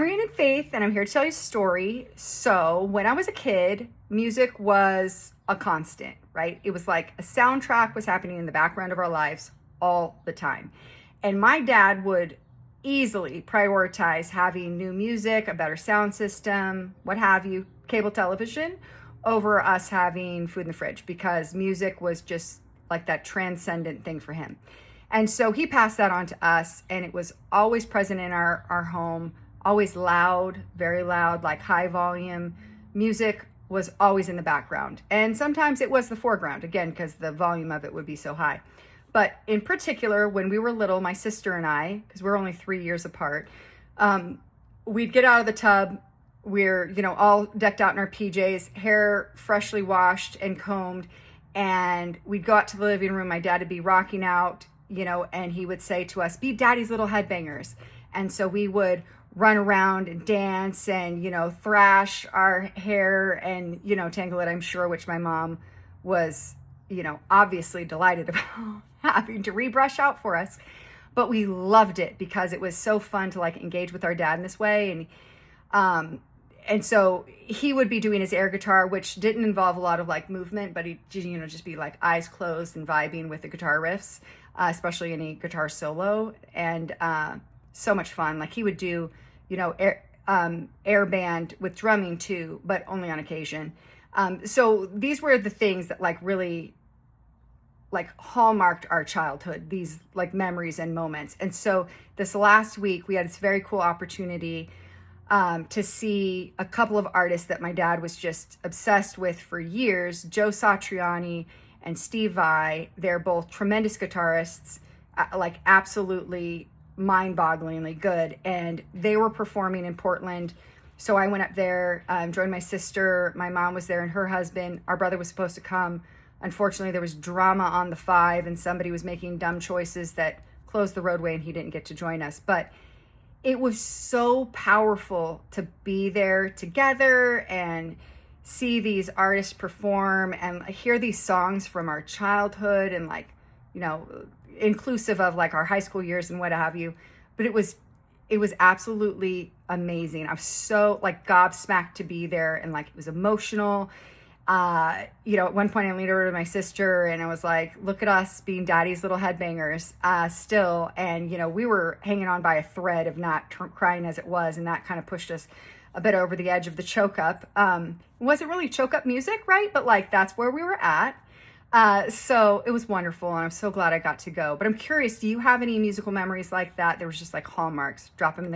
Marian in Faith, and I'm here to tell you a story. So, when I was a kid, music was a constant, right? It was like a soundtrack was happening in the background of our lives all the time. And my dad would easily prioritize having new music, a better sound system, what have you, cable television, over us having food in the fridge because music was just like that transcendent thing for him. And so he passed that on to us, and it was always present in our home, always loud, very loud, like high volume. Music was always in the background. And sometimes it was the foreground, again, because the volume of it would be so high. But in particular, when we were little, my sister and I, because we're only 3 years apart, we'd get out of the tub. We're, all decked out in our PJs, hair freshly washed and combed. And we'd go out to the living room. My dad would be rocking out, and he would say to us, "Be daddy's little headbangers." And so we would run around and dance and, thrash our hair and, tangle it, I'm sure, which my mom was, obviously delighted about having to rebrush out for us. But we loved it because it was so fun to engage with our dad in this way. And so he would be doing his air guitar, which didn't involve a lot of movement, but he'd, just be eyes closed and vibing with the guitar riffs, especially any guitar solo. And so much fun. He would do, air band with drumming too, but only on occasion. So these were the things that really hallmarked our childhood, these memories and moments. And so this last week we had this very cool opportunity to see a couple of artists that my dad was just obsessed with for years, Joe Satriani and Steve Vai. They're both tremendous guitarists, absolutely mind-bogglingly good. And they were performing in Portland. So I went up there, joined my sister. My mom was there and her husband. Our brother was supposed to come. Unfortunately, there was drama on the 5 and somebody was making dumb choices that closed the roadway and he didn't get to join us. But it was so powerful to be there together and see these artists perform and hear these songs from our childhood and inclusive of our high school years and what have you. But it was absolutely amazing. I was so gobsmacked to be there, and it was emotional. At one point I leaned over to my sister and I was like, "Look at us being daddy's little headbangers still." And, we were hanging on by a thread of not crying as it was. And that kind of pushed us a bit over the edge of the choke up. It wasn't really choke up music, right? But that's where we were at. So it was wonderful. And I'm so glad I got to go. But I'm curious, do you have any musical memories like that? There was just hallmarks? Drop them in the